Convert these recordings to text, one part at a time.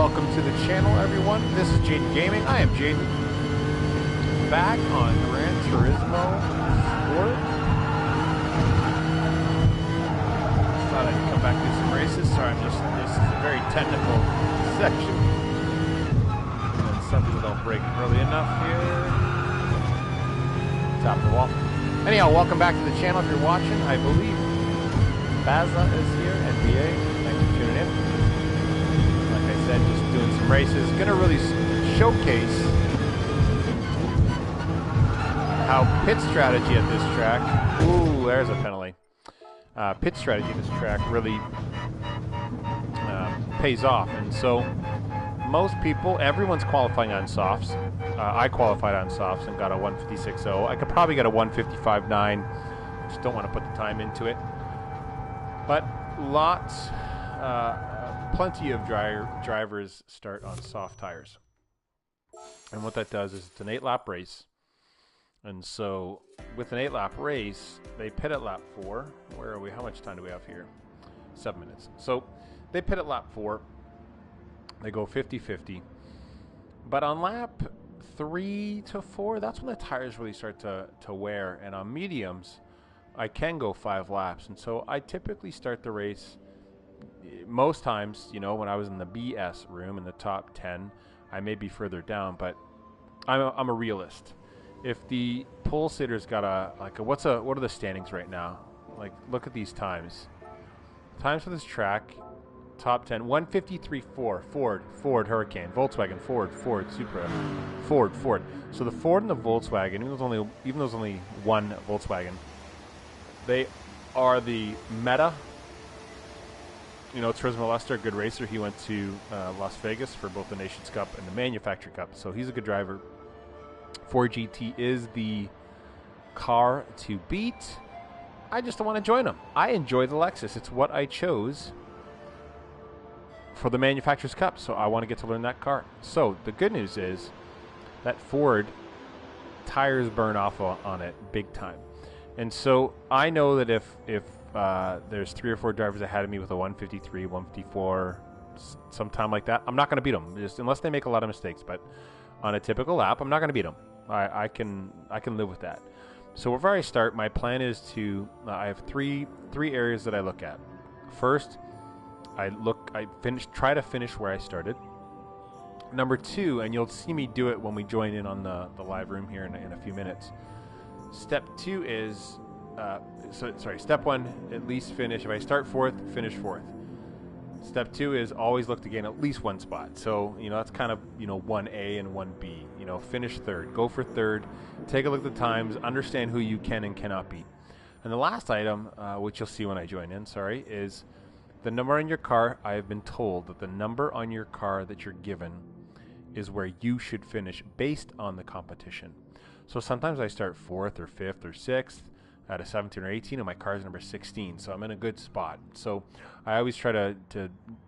welcome to the channel, everyone. This is Jaden Gaming. I am Jaden, back on Gran Turismo Sport. Thought I'd come back and do some races. Sorry, this is a very technical section. And some people don't break early enough here. Top of the wall. Anyhow, welcome back to the channel if you're watching. I believe Baza is here, NBA. Thanks for tuning in. Like I said, just doing some races. Gonna really showcase how pit strategy at this track. Ooh, there's a penalty. Pit strategy at this track really pays off. And so most people, everyone's qualifying on softs. I qualified on softs and got a 156.0. I could probably get a 155.9. Just don't want to put the time into it. But lots, plenty of drivers start on soft tires. And what that does is it's an 8-lap race. And so with an 8-lap race, they pit at lap 4. Where are we? How much time do we have here? 7 minutes. So they pit at lap 4. They go 50-50. But on lap 3 to 4, that's when the tires really start to wear. And on mediums, I can go 5 laps. And so I typically start the race, most times, you know, when I was in the BS room in the top 10, I may be further down, but I'm a realist. If the pole sitter's got what are the standings right now? Like, look at these times. Times for this track, top 10, 153.4, Ford, Hurricane, Volkswagen, Ford, Supra, Ford. So the Ford and the Volkswagen, even though there's only one Volkswagen, they are the meta. You know, Turismo Lester, a good racer. He went to Las Vegas for both the Nations Cup and the Manufacturer Cup, so he's a good driver. 4GT is the car to beat. I just don't want to join them. I enjoy the Lexus. It's what I chose for the Manufacturers Cup, so I want to get to learn that car. So the good news is that Ford tires burn off on it big time. And so I know that if there's 3 or 4 drivers ahead of me with a 153, 154, sometime like that, I'm not going to beat them, just unless they make a lot of mistakes. But on a typical lap, I'm not going to beat them. I can live with that. So wherever I start, my plan is to I have three areas that I look at. First, try to finish where I started. Number 2, and you'll see me do it when we join in on the live room here in a few minutes. Step 2 is, step 1, at least finish. If I start 4th, finish 4th. Step 2 is always look to gain at least 1 spot. So, you know, that's kind of, you know, 1A and 1B. You know, finish 3rd. Go for 3rd. Take a look at the times. Understand who you can and cannot beat. And the last item, which you'll see when I join in, is the number on your car. I have been told that the number on your car that you're given is where you should finish based on the competition. So sometimes I start 4th or 5th or 6th out of 17 or 18, and my car's number 16, so I'm in a good spot. So I always try to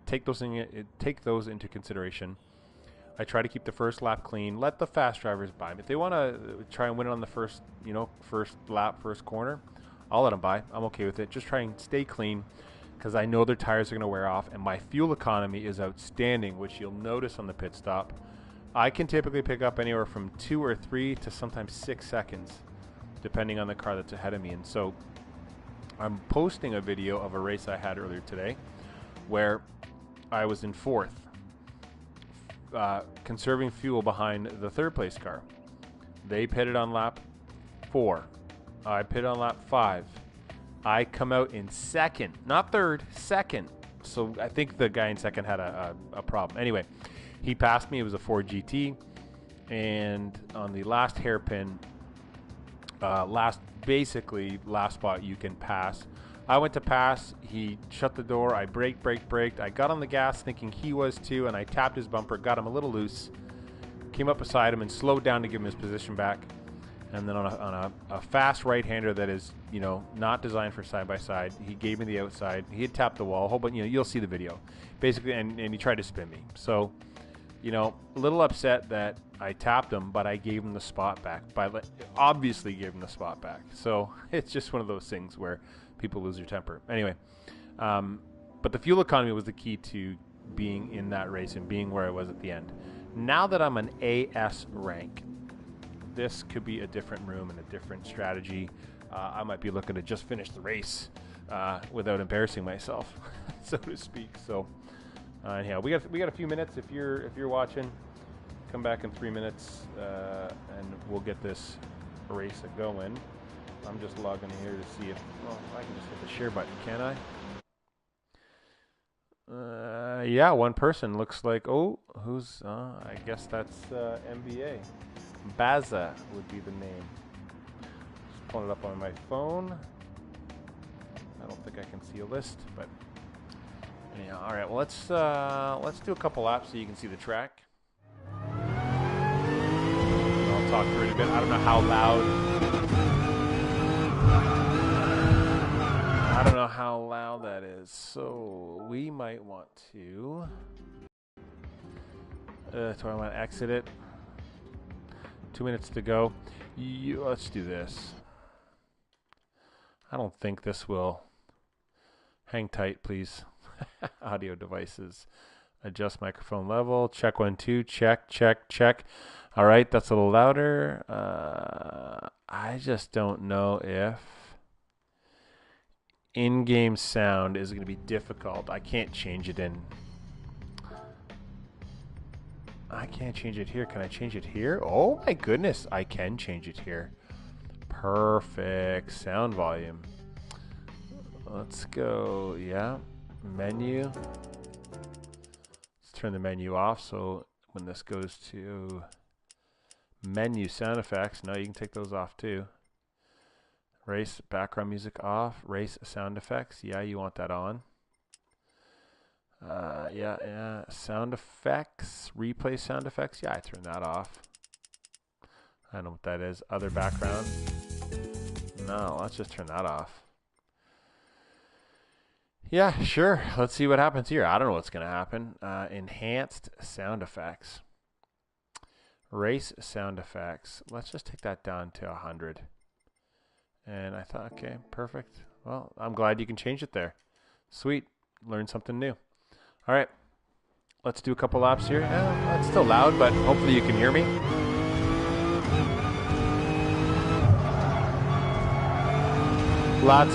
take those into consideration. I try to keep the first lap clean. Let the fast drivers by. If they want to try and win it on the first lap, first corner, I'll let them by. I'm okay with it. Just try and stay clean, because I know their tires are going to wear off, and my fuel economy is outstanding, which you'll notice on the pit stop. I can typically pick up anywhere from 2 or 3 to sometimes 6 seconds, depending on the car that's ahead of me. And so I'm posting a video of a race I had earlier today where I was in 4th, conserving fuel behind the 3rd place car. They pitted on lap 4. I pitted on lap 5. I come out in 2nd, not 3rd, 2nd. So I think the guy in 2nd had a problem. Anyway, he passed me. It was a 4GT. And on the last hairpin, last spot you can pass, I went to pass. He shut the door. I braked. I got on the gas thinking he was too, and I tapped his bumper, got him a little loose, came up beside him and slowed down to give him his position back. And then on a fast right-hander that is, you know, not designed for side-by-side, he gave me the outside. He had tapped the wall. A whole bunch, you know, you'll see the video. Basically, and he tried to spin me. So, you know, a little upset that I tapped him, but I gave him the spot back. Obviously gave him the spot back. So it's just one of those things where people lose their temper. Anyway, but the fuel economy was the key to being in that race and being where I was at the end. Now that I'm an AS rank, this could be a different room and a different strategy. I might be looking to just finish the race without embarrassing myself, so to speak. So, yeah, we got a few minutes. If you're watching, come back in 3 minutes, and we'll get this race going. I'm just logging here to see if I can just hit the share button, can I? Yeah, one person looks like. Oh, who's? I guess that's MBA. Baza would be the name. Just pulling it up on my phone. I don't think I can see a list, but anyhow. All right. Well, let's do a couple laps so you can see the track. I'll talk through it a bit. I don't know how loud. I don't know how loud that is, so we might want to. Do I want to exit it? 2 minutes to go. Let's do this. I don't think this will. Hang tight, please. Audio devices. Adjust microphone level. Check 1 2. Check, check, check. All right, that's a little louder. I just don't know if in-game sound is going to be difficult. I can't change it in. I can't change it here. Can I change it here? Oh my goodness, I can change it here. Perfect sound volume. Let's go, yeah, menu. Let's turn the menu off so when this goes to menu sound effects, no, you can take those off too. Race background music off, race sound effects, yeah, you want that on. Yeah, sound effects, replay sound effects, yeah, I turn that off. I don't know what that is. Other background. No, let's just turn that off. Yeah, sure. Let's see what happens here. I don't know what's going to happen. Enhanced sound effects. Race sound effects. Let's just take that down to 100. And I thought, okay, perfect. Well, I'm glad you can change it there. Sweet. Learn something new. All right. Let's do a couple laps here. That's still loud, but hopefully you can hear me. Lots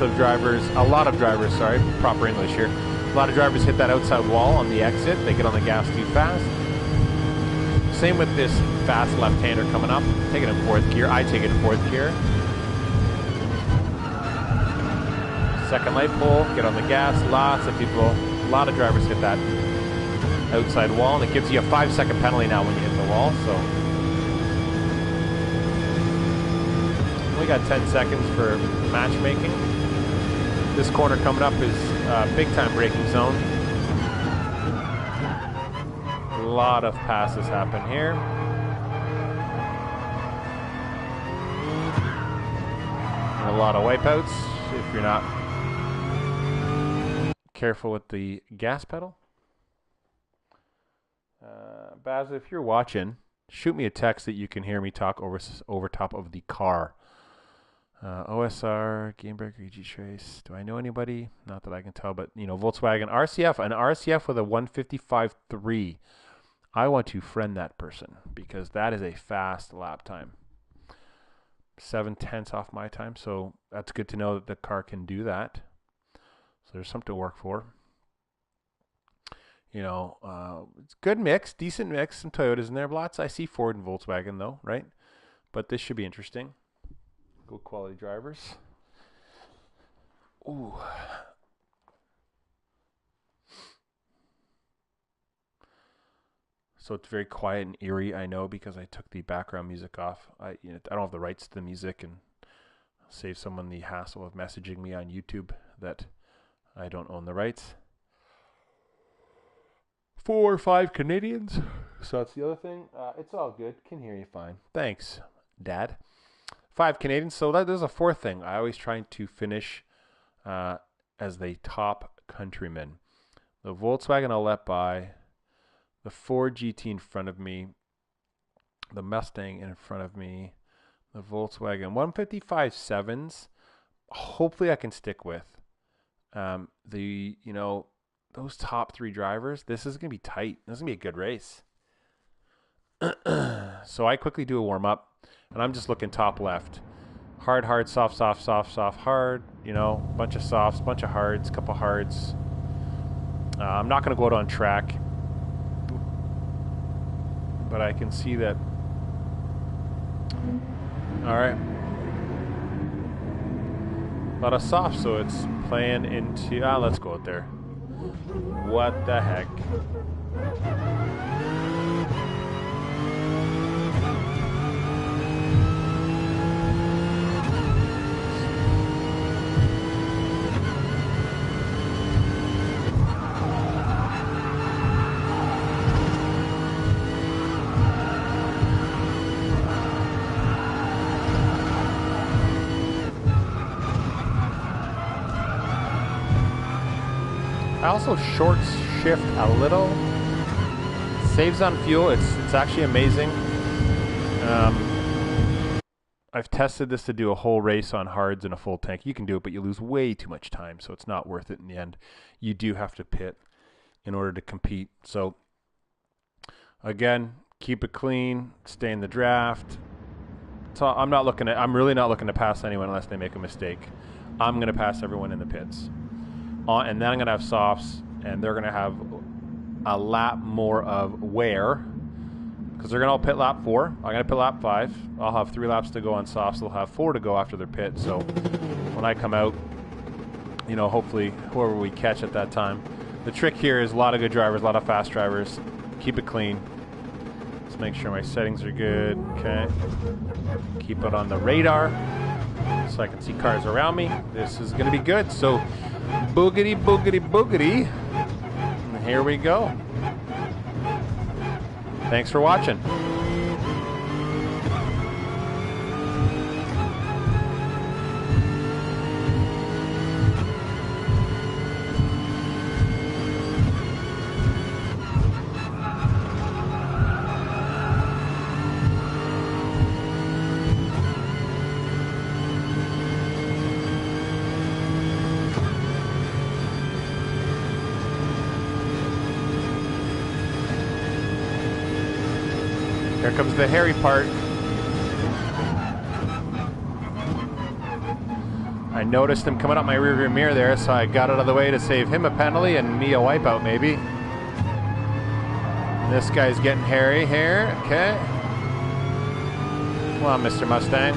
of drivers, a lot of drivers, sorry, proper English here. A lot of drivers hit that outside wall on the exit. They get on the gas too fast. Same with this fast left-hander coming up. Take it in fourth gear. I take it in fourth gear. Second light pole, get on the gas. Lots of people, a lot of drivers hit that outside wall, and it gives you a 5-second penalty now when you hit the wall, so. We got 10 seconds for matchmaking. This corner coming up is big time braking zone. A lot of passes happen here. And a lot of wipeouts if you're not careful with the gas pedal. Baz, if you're watching, shoot me a text that you can hear me talk over top of the car. OSR, Game Breaker, EG Trace. Do I know anybody? Not that I can tell, but you know, Volkswagen RCF, an RCF with a 155.3. I want to friend that person because that is a fast lap time. 7/10 off my time, so that's good to know that the car can do that. So there's something to work for. You know, it's good mix, decent mix. Some Toyotas in there, lots. I see Ford and Volkswagen though, right? But this should be interesting. Good quality drivers. Ooh. So it's very quiet and eerie, I know, because I took the background music off. I don't have the rights to the music, and save someone the hassle of messaging me on YouTube that I don't own the rights. 4 or 5 Canadians. So that's the other thing. It's all good. Can hear you fine. Thanks, Dad. 5 Canadians. So there's a fourth thing. I always try to finish as the top countryman. The Volkswagen I'll let by. The Ford GT in front of me. The Mustang in front of me. The Volkswagen 155.7s. Hopefully I can stick with. The those top 3 drivers, this is going to be tight. This is going to be a good race. So I quickly do a warm-up, and I'm just looking top left. Hard, hard, soft, soft, soft, soft, hard. You know, bunch of softs, bunch of hards, couple hards. I'm not going to go out on track, but I can see that. All right. A lot of soft, so it's playing into... let's go out there. What the heck? I also short shift a little. Saves on fuel. It's actually amazing. I've tested this to do a whole race on hards in a full tank. You can do it, but you lose way too much time, so it's not worth it in the end. You do have to pit in order to compete. So again, keep it clean, stay in the draft. So I'm really not looking to pass anyone unless they make a mistake. I'm going to pass everyone in the pits. And then I'm going to have softs, and they're going to have a lap more of wear because they're going to all pit lap 4. I'm going to pit lap 5. I'll have 3 laps to go on softs. They'll have 4 to go after their pit. So when I come out, you know, hopefully whoever we catch at that time. The trick here is a lot of good drivers, a lot of fast drivers. Keep it clean. Just make sure my settings are good. Okay. Keep it on the radar so I can see cars around me. This is going to be good. So boogity, boogity, boogity. And here we go. Thanks for watching. Here comes the hairy part. I noticed him coming up my rearview mirror there, so I got out of the way to save him a penalty and me a wipeout maybe. This guy's getting hairy here. Okay. Come on, Mr. Mustang.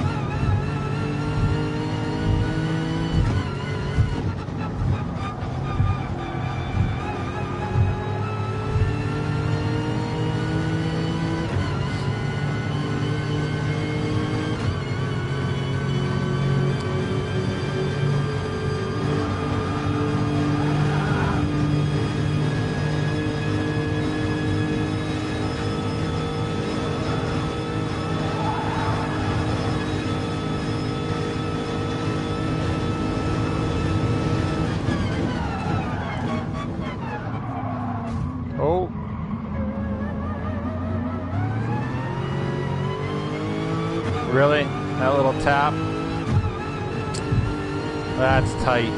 Oh. Really? That little tap? That's tight.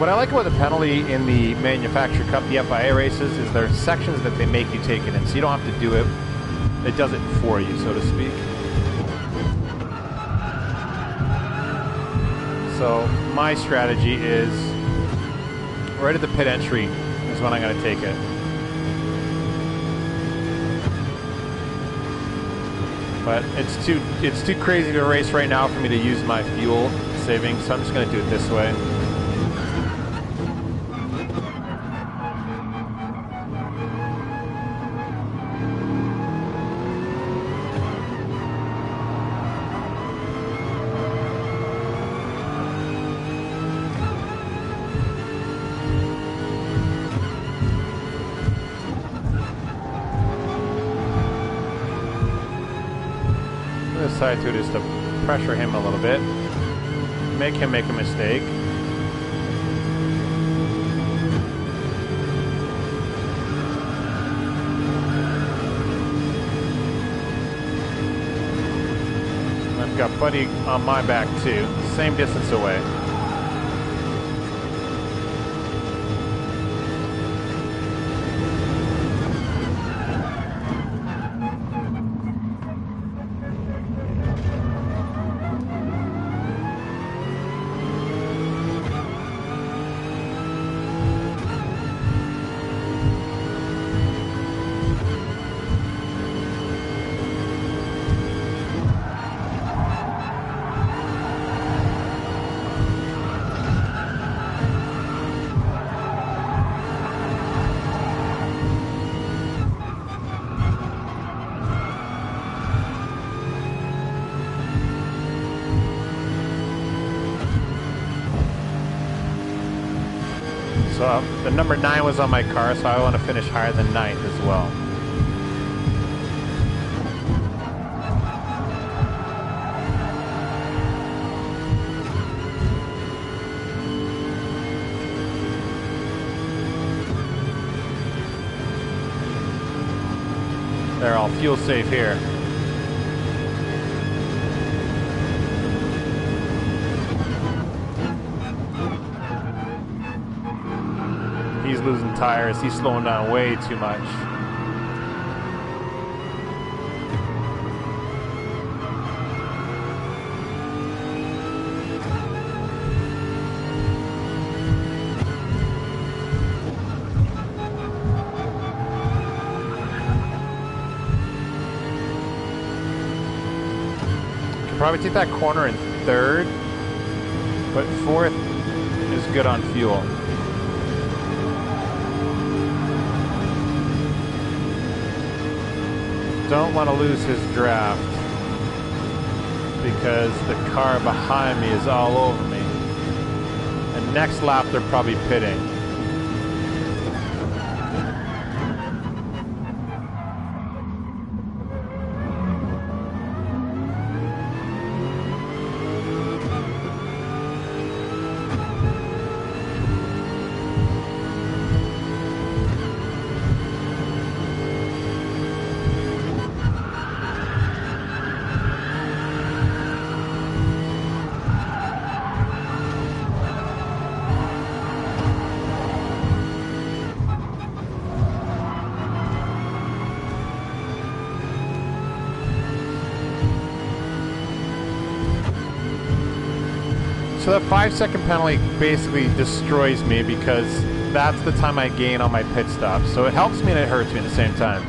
What I like about the penalty in the Manufacturer Cup, the FIA races, is there are sections that they make you take it in, so you don't have to do it. It does it for you, so to speak. So my strategy is right at the pit entry is when I'm going to take it. But it's too crazy to race right now for me to use my fuel savings, so I'm just going to do it this way. decide to just to pressure him a little bit, make him make a mistake. I've got Buddy on my back too, same distance away. So the number 9 was on my car, so I want to finish higher than 9th as well. They're all fuel safe here. He's losing tires. He's slowing down way too much. Could probably take that corner in 3rd, but 4th is good on fuel. Don't want to lose his draft because the car behind me is all over me. And next lap they're probably pitting. So that 5-second penalty basically destroys me because that's the time I gain on my pit stop. So it helps me and it hurts me at the same time.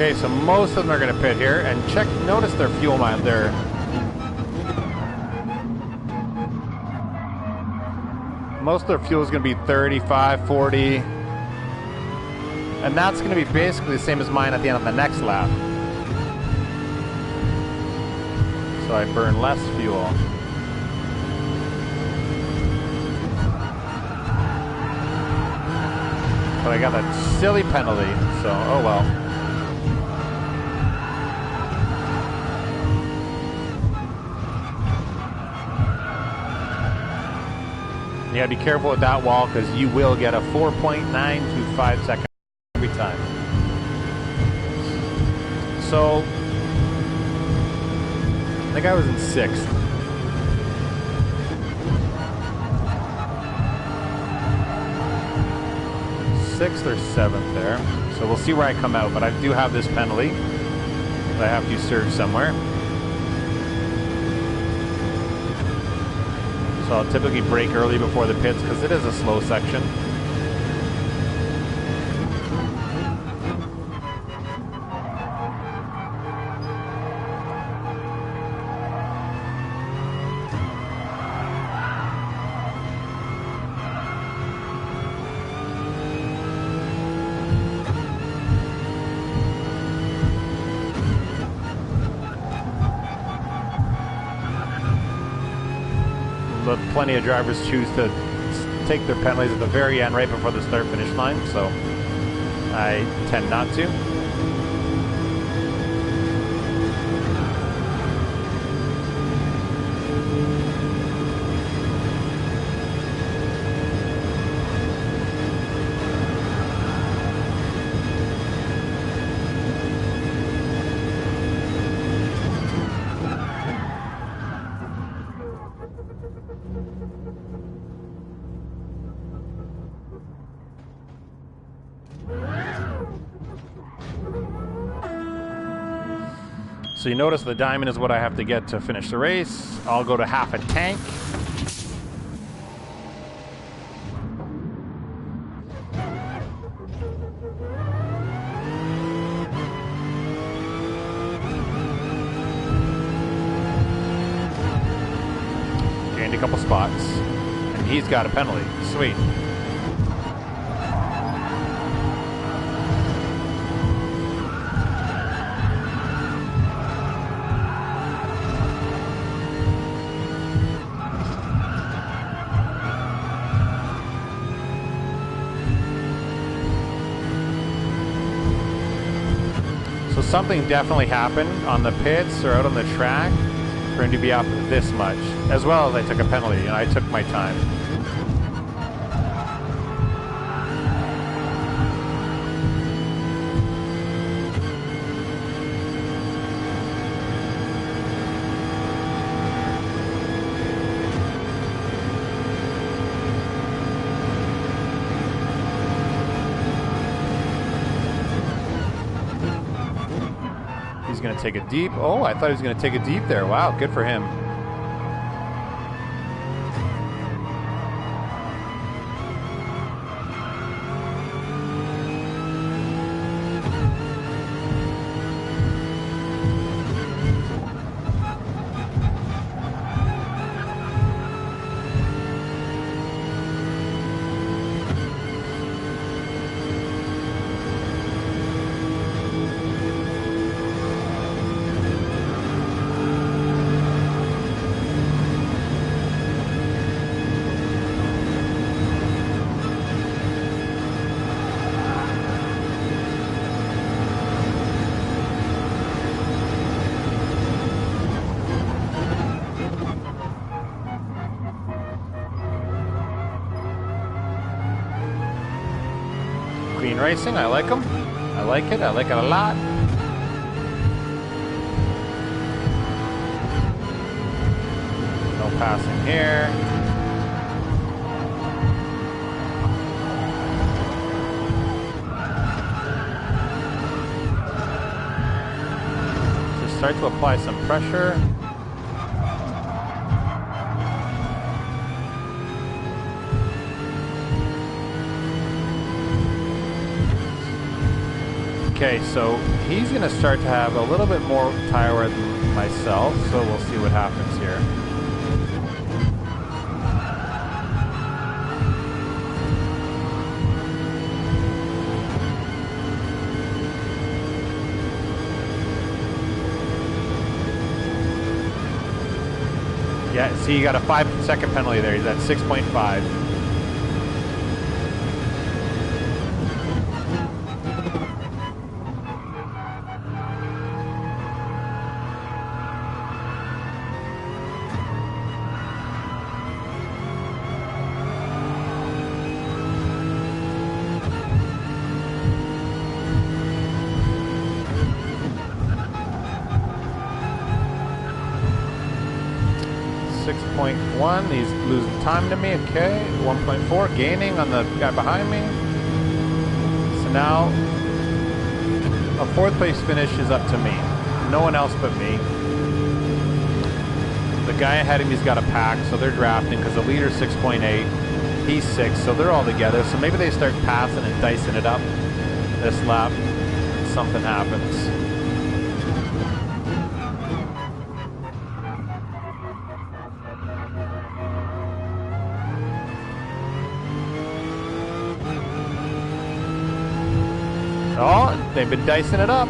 Okay, so most of them are going to pit here, and notice their fuel mile there. Most of their fuel is going to be 35, 40, and that's going to be basically the same as mine at the end of the next lap. So I burn less fuel. But I got that silly penalty, so oh well. You gotta be careful with that wall because you will get a 4.925 second every time. So, I think I was in 6th. 6th or 7th there. So we'll see where I come out, but I do have this penalty that I have to serve somewhere. So I'll typically brake early before the pits because it is a slow section. But plenty of drivers choose to take their penalties at the very end, right before the start-finish line, so I tend not to. So you notice the diamond is what I have to get to finish the race. I'll go to half a tank. Gained a couple spots. And he's got a penalty. Sweet. Something definitely happened on the pits or out on the track for him to be up this much, as well as I took a penalty and I took my time. He's going to take a deep. Oh, I thought he was going to take a deep there. Wow, good for him. Clean racing, I like them. I like it a lot. No passing here. Just start to apply some pressure. Okay, so he's going to start to have a little bit more tire wear than myself, so we'll see what happens here. Yeah, see, you got a 5-second penalty there. He's at 6.5. 1.1. He's losing time to me. Okay. 1.4. Gaining on the guy behind me. So now a fourth place finish is up to me. No one else but me. The guy ahead of me's got a pack, so they're drafting because the leader's 6.8. He's 6, so they're all together. So maybe they start passing and dicing it up this lap. Something happens. Oh, they've been dicing it up.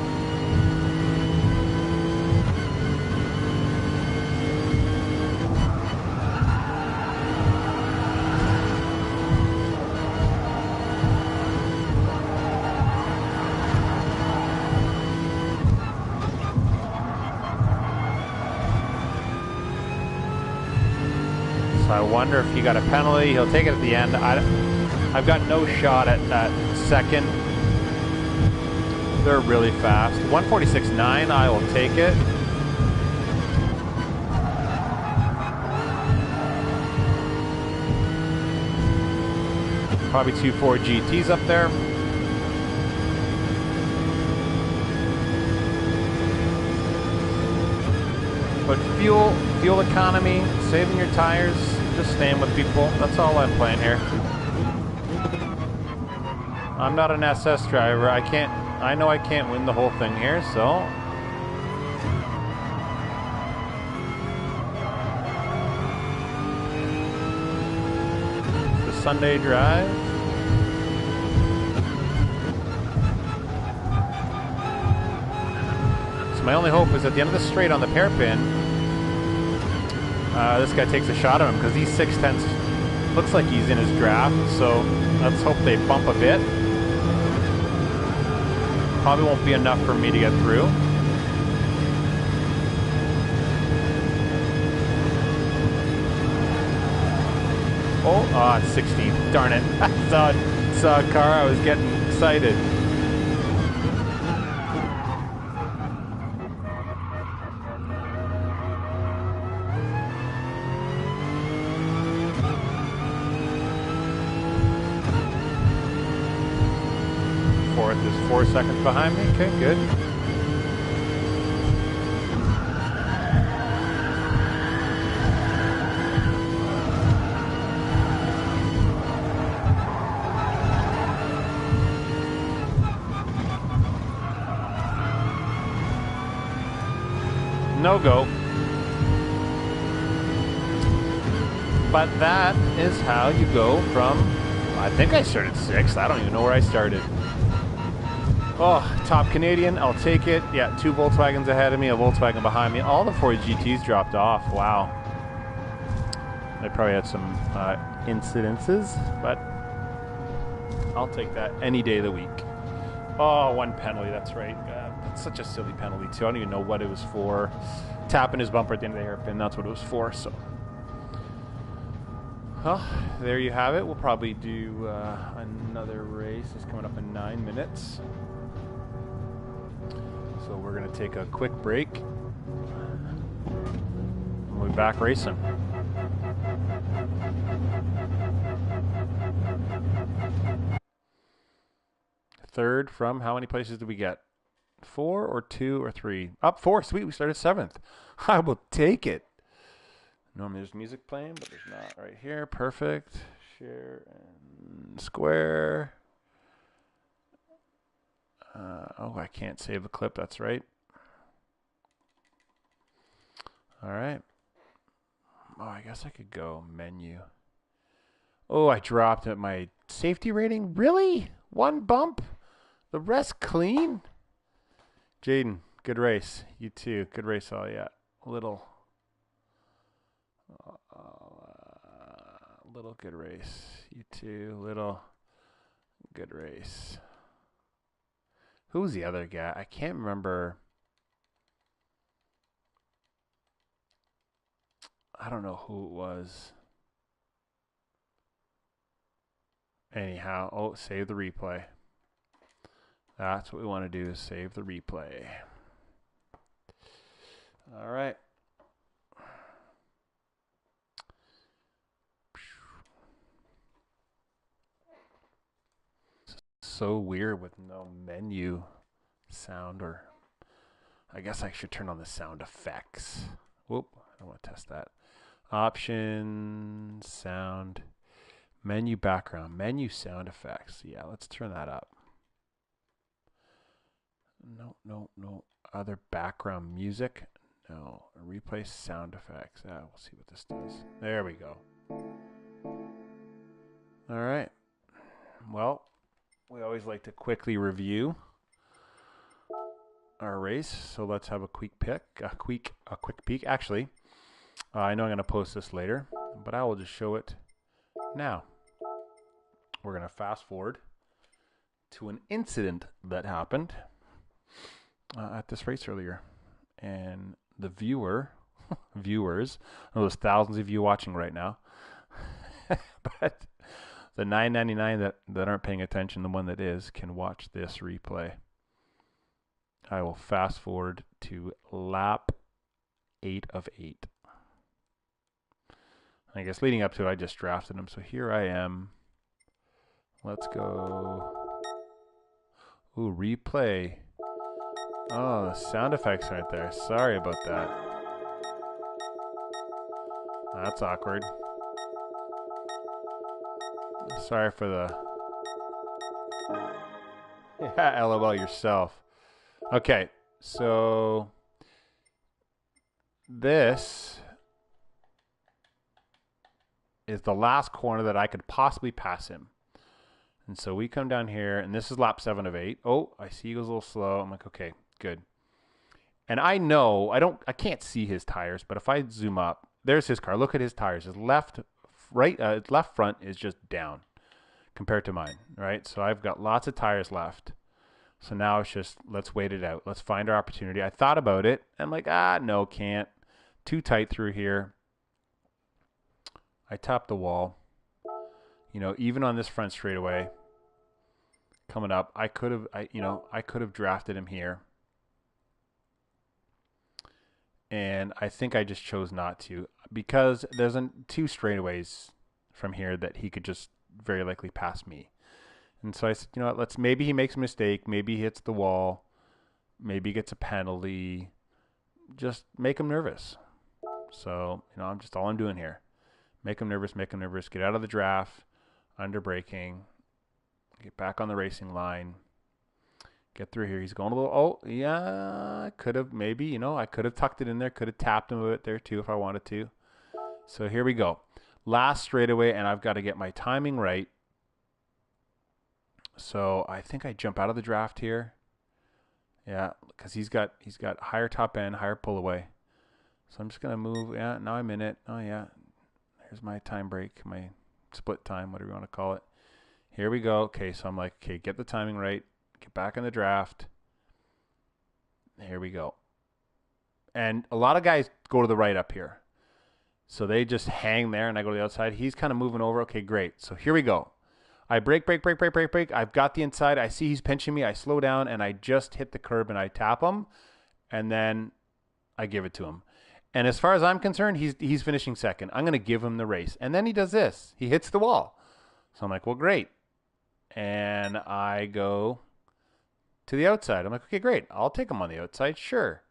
So I wonder if he got a penalty. He'll take it at the end. I've got no shot at that second. They're really fast. 146.9, I will take it. Probably 2.4 GTs up there. But fuel economy, saving your tires, just staying with people. That's all I'm playing here. I'm not an SS driver. I know I can't win the whole thing here, so. The Sunday drive. So my only hope is at the end of the straight on the hairpin, this guy takes a shot at him because he's 6/10. Looks like he's in his draft, so let's hope they bump a bit. Probably won't be enough for me to get through. Oh, it's 16. Darn it. I saw a car. I was getting excited. Fourth is 4 seconds behind me. Okay, good. No go. But that is how you go from, I think I started 6th. I don't even know where I started. Oh, top Canadian, I'll take it. Yeah, 2 Volkswagens ahead of me, a Volkswagen behind me. All the 4 GTs dropped off. Wow. They probably had some incidences, but I'll take that any day of the week. Oh, 1 penalty, that's right. That's such a silly penalty, too. I don't even know what it was for. Tapping his bumper at the end of the hairpin, that's what it was for, so. Well, there you have it. We'll probably do another race. It's coming up in 9 minutes. So we're going to take a quick break. We'll be back racing. Third from how many places did we get? 4 or 2 or 3? Up 4. Sweet. We started 7th. I will take it. Normally there's music playing, but there's not right here. Perfect. Share and square. Oh, I can't save the clip. That's right. All right. Oh, I guess I could go menu. Oh, I dropped at my safety rating. Really? 1 bump? The rest clean? Jaden, good race. You too. Good race all yet. Little good race. You too. Little good race. Who's the other guy? I can't remember. I don't know who it was. Anyhow, oh, save the replay. That's what we want to do, is save the replay. All right. so weird with no menu sound, or I guess I should turn on the sound effects. Whoop, I don't want to test that. Options, sound, menu background, menu sound effects. Yeah, let's turn that up. No. Other background music. No. Replace sound effects. We'll see what this does. There we go. All right. Well, we always like to quickly review our race, so let's have a quick peek. Actually, I know I'm going to post this later, but I will just show it now. We're going to fast forward to an incident that happened at this race earlier, and the viewers, I know there's thousands of you watching right now, but the 999 that aren't paying attention, the one that is, can watch this replay. I will fast forward to lap 8 of 8. I guess leading up to it, I just drafted him, so here I am. Let's go. Ooh, replay. Oh, the sound effects right there. Sorry about that. That's awkward. Sorry for the... Yeah, LOL yourself. Okay, so... This is the last corner that I could possibly pass him. And so we come down here, and this is lap 7 of 8. Oh, I see he goes a little slow. I'm like, okay, good. And I know, I can't see his tires, but if I zoom up, there's his car. Look at his tires. His left front is just down compared to mine, right? So I've got lots of tires left. So now it's just, let's wait it out. Let's find our opportunity. I thought about it. I'm like, no, can't. Too tight through here. I tapped the wall. You know, even on this front straightaway coming up, I could have drafted him here. And I think I just chose not to, because there's 2 straightaways from here that he could just very likely pass me. And so I said, you know what, maybe he makes a mistake, maybe he hits the wall, maybe he gets a penalty, just make him nervous. So, I'm all I'm doing here. Make him nervous, get out of the draft, under braking, get back on the racing line, get through here. He's going a little, oh, yeah, I could have maybe, I could have tucked it in there, could have tapped him a bit there too if I wanted to. So here we go. Last straightaway, and I've got to get my timing right. So I think I jump out of the draft here. Yeah, because he's got higher top end, higher pull away. So I'm just going to move. Yeah, now I'm in it. Oh, yeah. Here's my time break, my split time, whatever you want to call it. Here we go. Okay, so I'm like, okay, get the timing right. Get back in the draft. Here we go. And a lot of guys go to the right up here. So they just hang there, and I go to the outside. He's kind of moving over. Okay, great. So here we go. I brake. I've got the inside. I see he's pinching me. I slow down, and I just hit the curb, and I tap him, and then I give it to him. And as far as I'm concerned, he's finishing second. I'm going to give him the race. And then he does this. He hits the wall. So I'm like, well, great. And I go to the outside. I'm like, okay, great. I'll take him on the outside. Sure.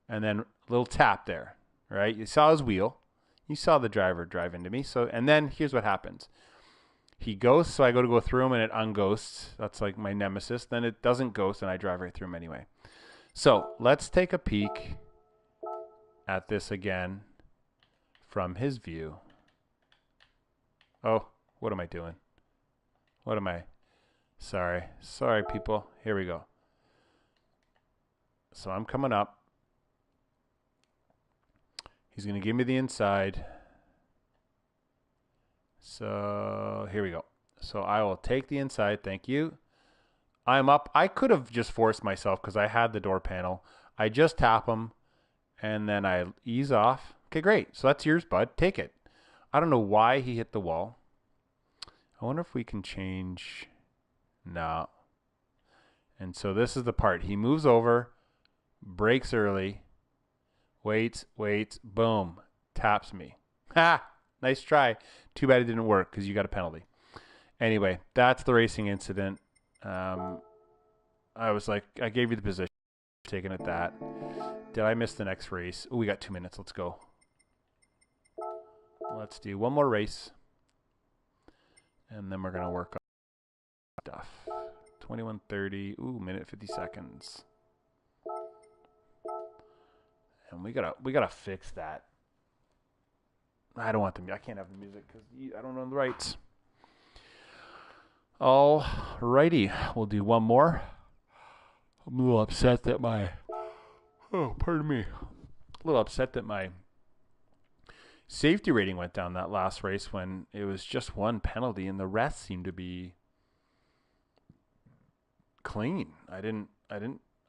And then a little tap there, right? You saw his wheel. You saw the driver drive into me. So, and then here's what happens. He ghosts, so I go through him, and it unghosts. That's like my nemesis. Then it doesn't ghost, and I drive right through him anyway. So let's take a peek at this again from his view. Oh, what am I doing? Sorry, people. Here we go. So I'm coming up. He's going to give me the inside. So here we go. So I will take the inside. Thank you. I'm up. I could have just forced myself because I had the door panel. I just tap him, and then I ease off. Okay, great. So that's yours, bud. Take it. I don't know why he hit the wall. I wonder if we can change. No. And so this is the part. He moves over, brakes early, waits, boom, taps me. Ha! Nice try. Too bad it didn't work because you got a penalty. Anyway, that's the racing incident. I was like, I gave you the position, taking it that. Did I miss the next race? Oh, we got 2 minutes. Let's go. Let's do one more race. And then we're going to work on stuff. 21:30. Ooh, minute 50 seconds. And we gotta fix that. I don't want I can't have the music because I don't own the rights. Alrighty, we'll do one more. I'm a little upset that pardon me. A little upset that my safety rating went down that last race when it was just one penalty and the rest seemed to be clean. I don't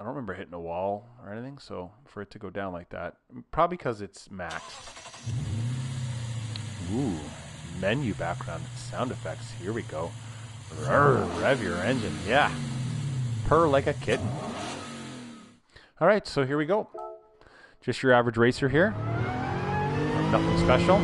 remember hitting a wall or anything, so for it to go down like that, probably because it's maxed. Ooh, menu background sound effects. Here we go. Rev your engine. Yeah. Purr like a kitten. All right, so here we go. Just your average racer here. Nothing special.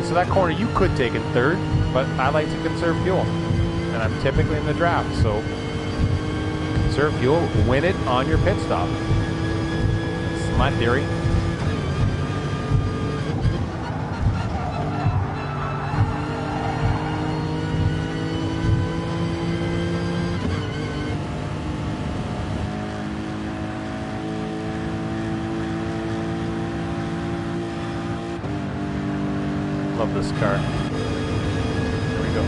So that corner you could take in third, but I like to conserve fuel. And I'm typically in the draft, so conserve fuel, win it on your pit stop. That's my theory. Love this car. Here we go.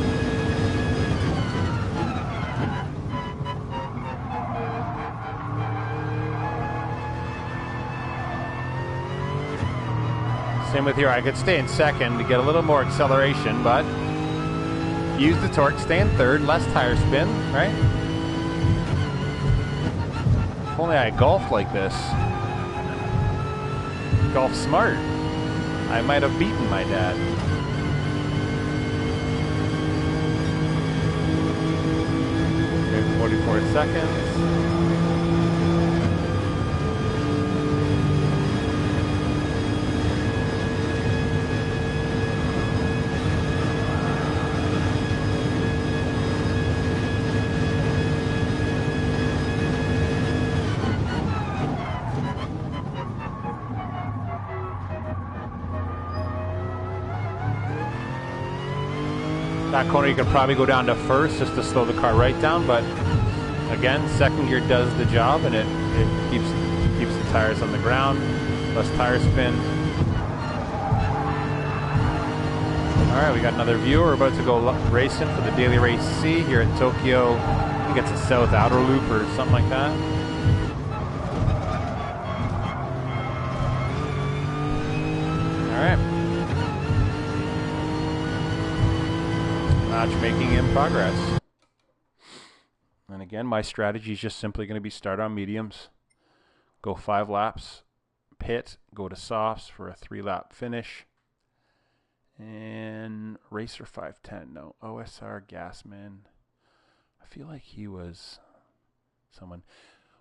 Same with here. I could stay in second to get a little more acceleration, but use the torque, stay in third, less tire spin, right? If only I golfed like this. Golf smart. I might have beaten my dad. Okay, 44 seconds. That corner you could probably go down to first just to slow the car right down, but again, second gear does the job and it keeps the tires on the ground, less tire spin. All right, we got another view. We're about to go racing for the Daily Race C here at Tokyo. I think it's a South Outer Loop or something like that. All right. Matchmaking in progress. And again, my strategy is just simply going to be start on mediums, go 5 laps, pit, go to softs for a 3-lap finish, and racer 510. No, OSR Gasman. I feel like he was someone.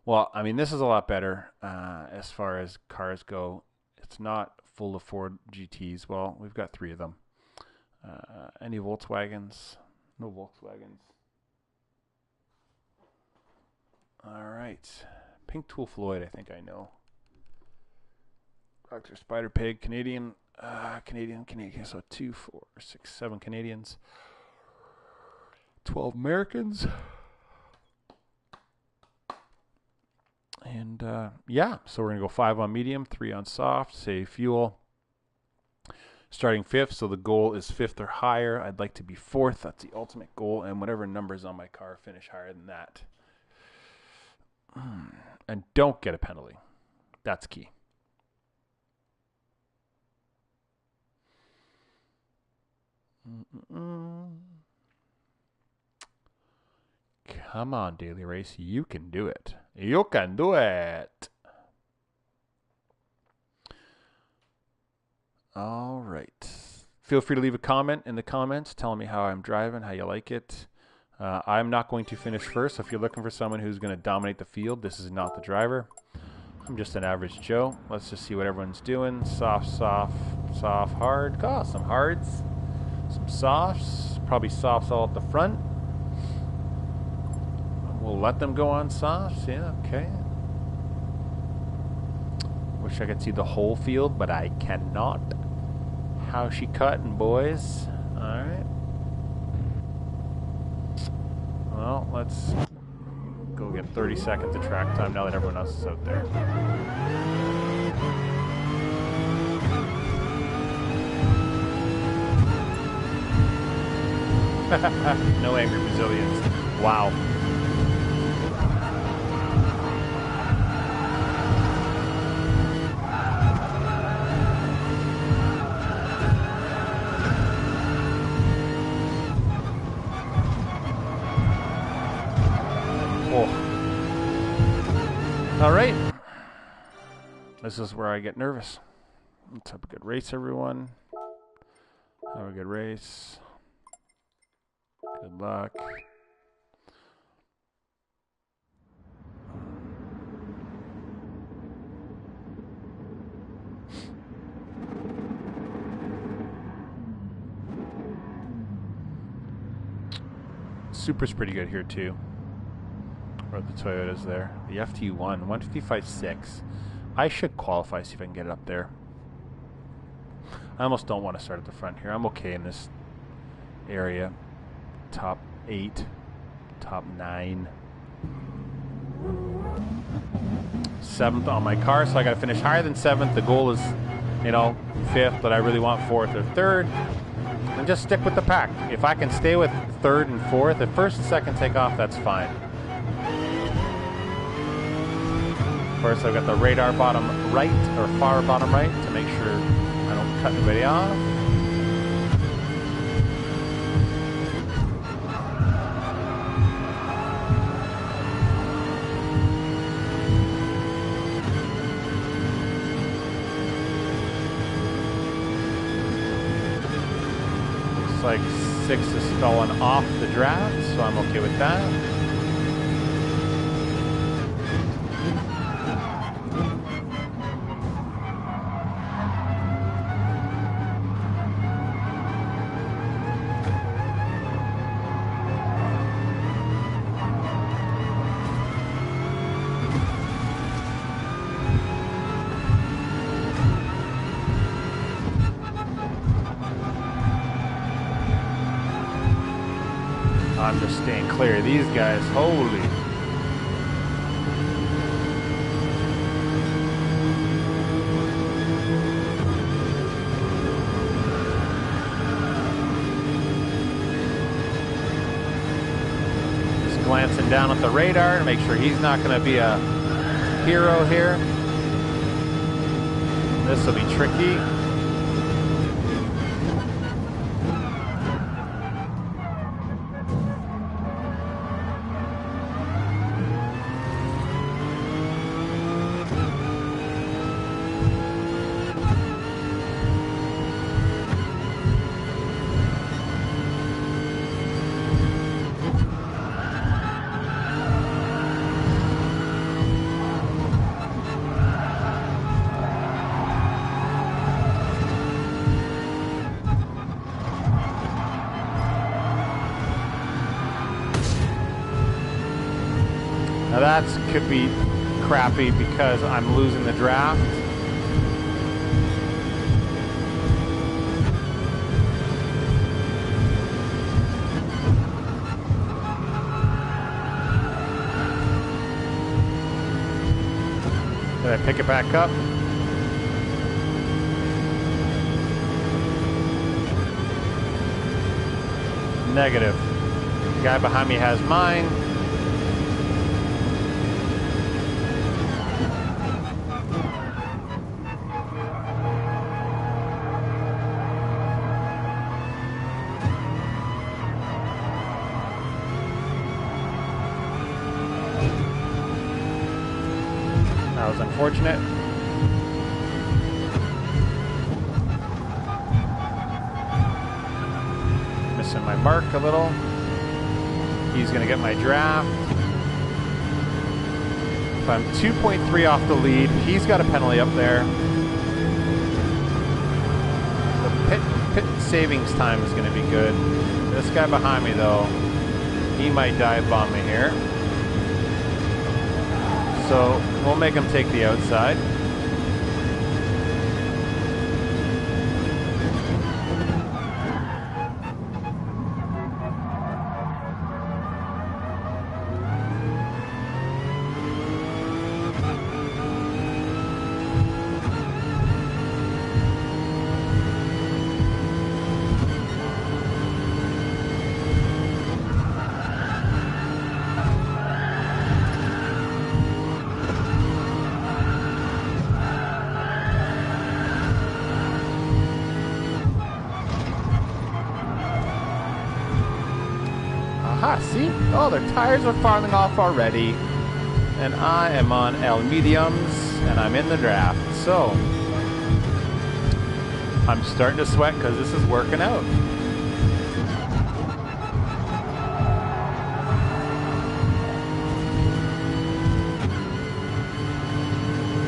Well, I mean, this is a lot better as far as cars go. It's not full of Ford GTs. Well, we've got 3 of them. Any Volkswagens? No Volkswagens. All right. Pink Tool Floyd, I think I know. Dr. Spider Pig, Canadian. So 2, 4, 6, 7 Canadians. 12 Americans. And yeah, so we're going to go 5 on medium, 3 on soft, save fuel. Starting 5th, so the goal is 5th or higher. I'd like to be 4th. That's the ultimate goal. And whatever numbers on my car finish higher than that. And don't get a penalty. That's key. Come on, Daily Race. You can do it. You can do it. All right. Feel free to leave a comment in the comments telling me how I'm driving, how you like it. I'm not going to finish first. So if you're looking for someone who's going to dominate the field, this is not the driver. I'm just an average Joe. Let's just see what everyone's doing. Soft, soft, soft, hard. Got some hards. Some softs. Probably softs all at the front. We'll let them go on softs. Yeah, okay. Wish I could see the whole field, but I cannot. How's she cutting, boys? Alright. Well, let's go get 30 seconds of track time now that everyone else is out there. No angry Brazilians. Wow. All right. This is where I get nervous. Let's have a good race, everyone. Have a good race. Good luck. Supra's pretty good here too. Or the Toyota's there. The FT1, 155.6. I should qualify, see if I can get it up there. I almost don't want to start at the front here. I'm okay in this area. Top 8, top 9. 7th on my car, so I got to finish higher than 7th. The goal is, you know, 5th, but I really want 4th or 3rd. And just stick with the pack. If I can stay with 3rd and 4th, if 1st and 2nd take off, that's fine. First, I've got the radar bottom right, or far bottom right, to make sure I don't cut anybody off. Looks like 6 is stalling off the draft, so I'm okay with that. I'm just staying clear of these guys. Holy. Just glancing down at the radar to make sure he's not going to be a hero here. This will be tricky. Now that could be crappy because I'm losing the draft. Did I pick it back up? Negative. The guy behind me has mine. That was unfortunate. Missing my mark a little. He's going to get my draft. So I'm 2.3 off the lead. He's got a penalty up there. The pit savings time is going to be good. This guy behind me, though, he might dive bomb me here. So we'll make him take the outside. Aha, see? Oh, their tires are falling off already. And I am on L mediums, and I'm in the draft. So, I'm starting to sweat because this is working out.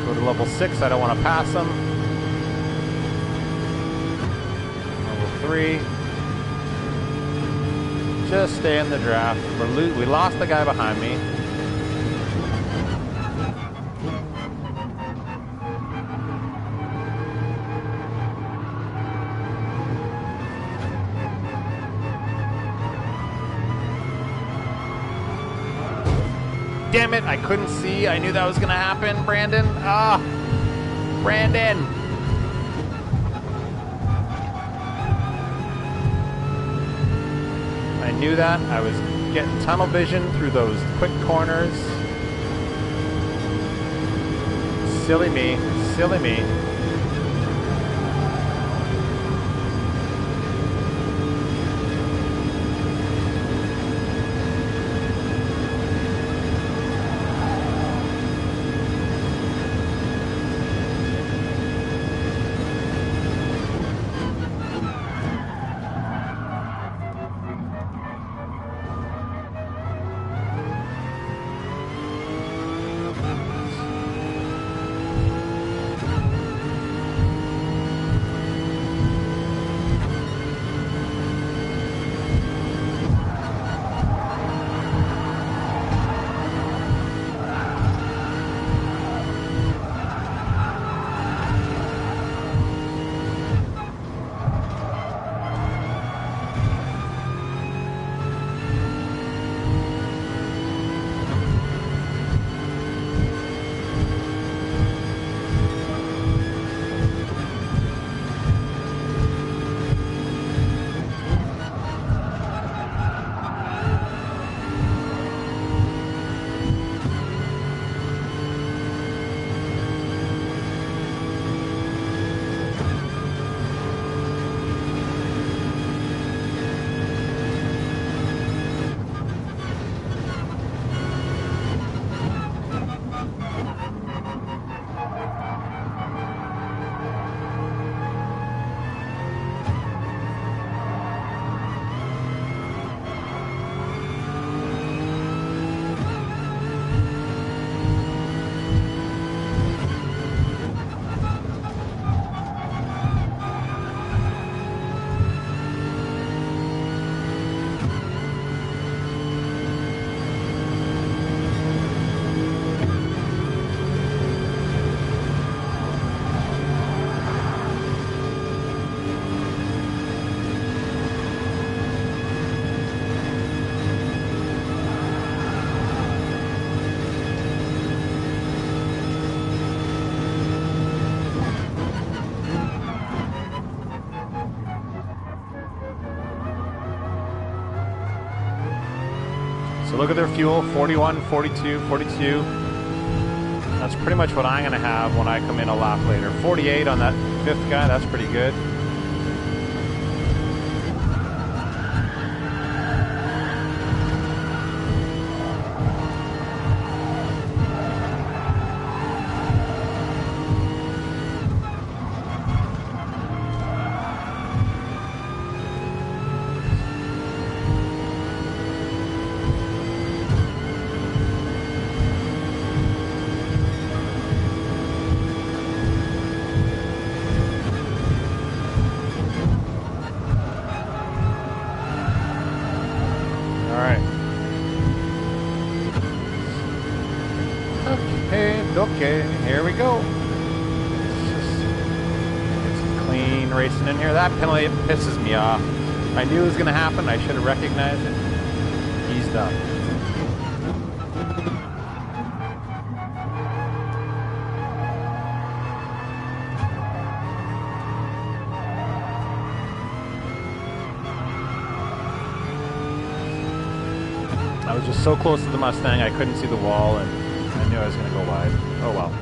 Go to level 6, I don't want to pass them. Level 3. Just stay in the draft. We lost the guy behind me. Damn it, I couldn't see. I knew that was going to happen, Brandon. Ah, Brandon. I knew that. I was getting tunnel vision through those quick corners. Silly me. Silly me. So look at their fuel, 41, 42, 42. That's pretty much what I'm going to have when I come in a lap later. 48 on that fifth guy, that's pretty good. Okay, here we go. It's clean racing in here. That penalty pisses me off. I knew it was going to happen. I should have recognized it. Eased up. I was just so close to the Mustang, I couldn't see the wall, and I knew I was going to go wide. Oh well.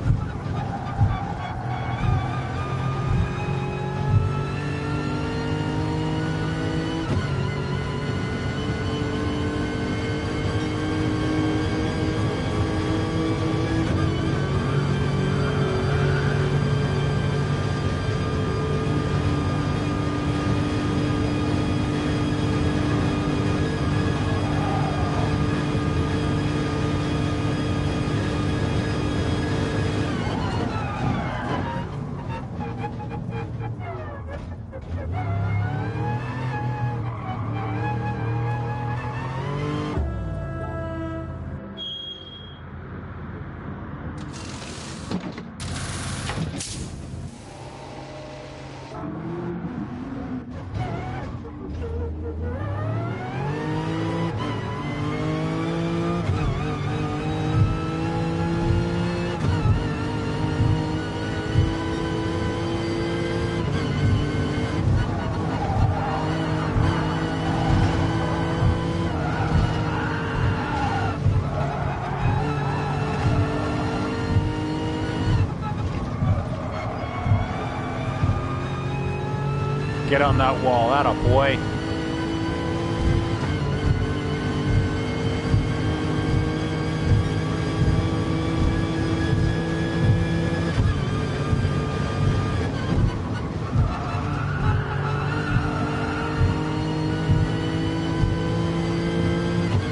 Get on that wall, atta boy.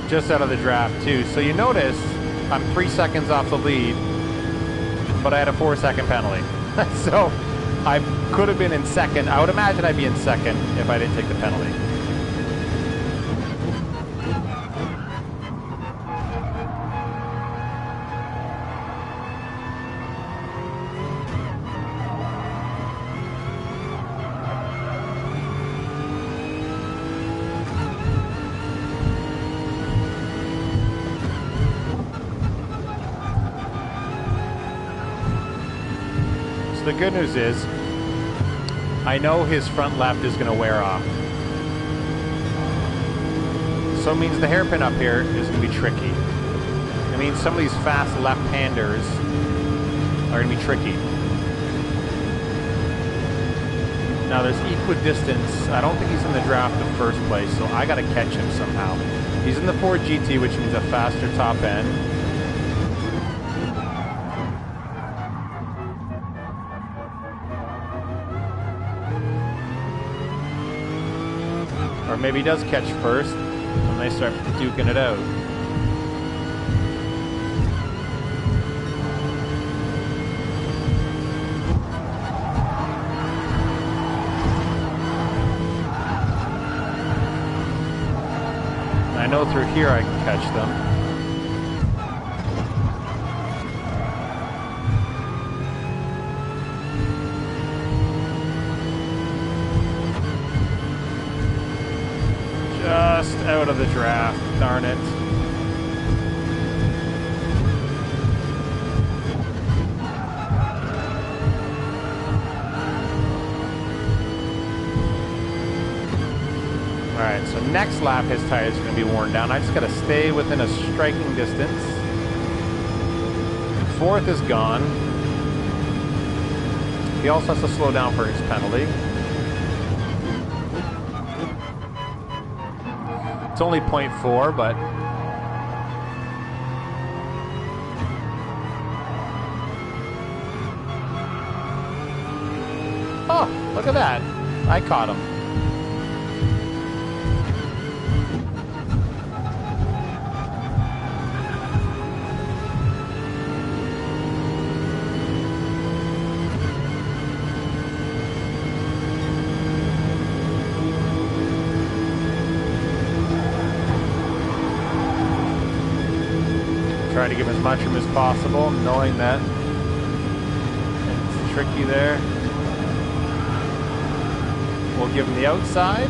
Just out of the draft too. So you notice I'm 3 seconds off the lead, but I had a 4-second penalty. So I could have been in second. I would imagine I'd be in second if I didn't take the penalty. So the good news is, I know his front left is going to wear off. So it means the hairpin up here is going to be tricky. It means some of these fast left-handers are going to be tricky. Now there's equidistance. I don't think he's in the draft in the first place, so I got to catch him somehow. He's in the Ford GT, which means a faster top end. Or maybe he does catch first, and they start duking it out. I know through here I can catch them. Just out of the draft, darn it. Alright, so next lap his tires are going to be worn down. I just got to stay within a striking distance. Fourth is gone. He also has to slow down for his penalty. It's only 0.4, but oh, look at that. I caught him. Try to give as much room as possible, knowing that tricky there. We'll give him the outside.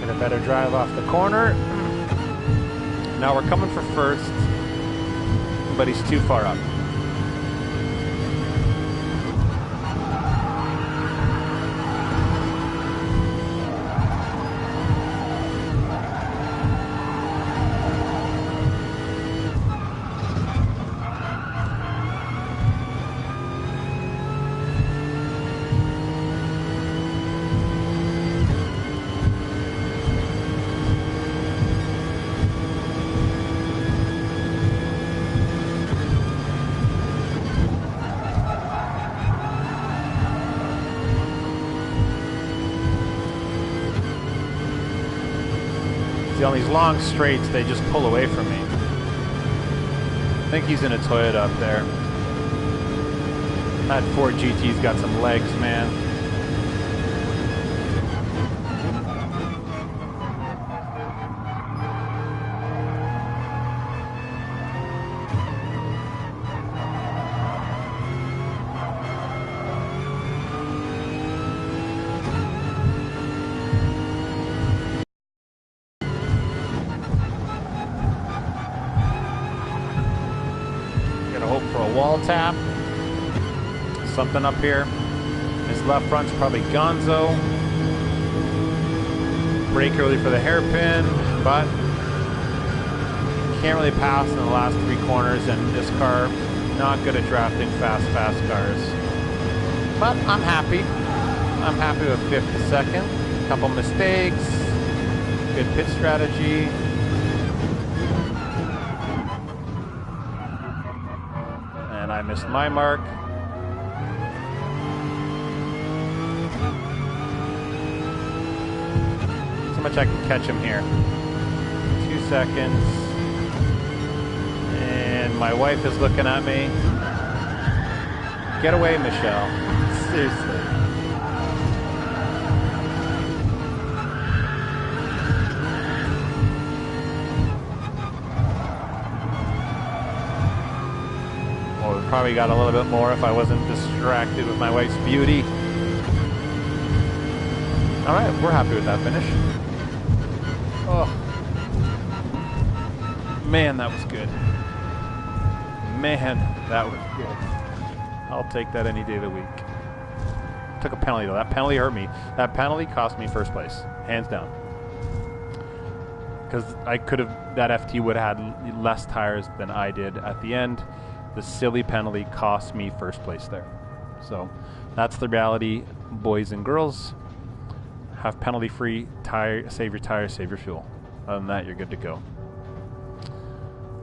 Get a better drive off the corner. Now we're coming for first, but he's too far up. On these long straights, they just pull away from me. I think he's in a Toyota up there. That Ford GT's got some legs, man. Wall tap, something up here. His left front's probably gonzo. Brake early for the hairpin, but can't really pass in the last 3 corners, and this car not good at drafting fast cars. But I'm happy. I'm happy with 5th to 2nd. Couple mistakes, good pit strategy. I missed my mark. So much I can catch him here. 2 seconds. And my wife is looking at me. Get away, Michelle. Seriously. Probably got a little bit more if I wasn't distracted with my wife's beauty. All right, we're happy with that finish. Oh, man, that was good. Man, that was good. I'll take that any day of the week. Took a penalty though. That penalty hurt me. That penalty cost me first place, hands down. Because I could have, that FT would have had less tires than I did at the end. The silly penalty cost me first place there. So that's the reality, boys and girls. Have penalty-free tire, save your tires, save your fuel. Other than that, you're good to go.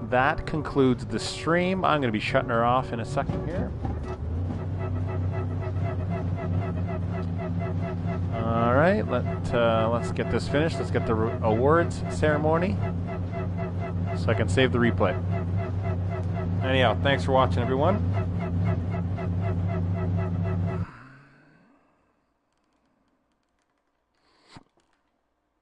That concludes the stream. I'm going to be shutting her off in a second here. All right, let's get this finished. Let's get the awards ceremony so I can save the replay. Anyhow, thanks for watching, everyone.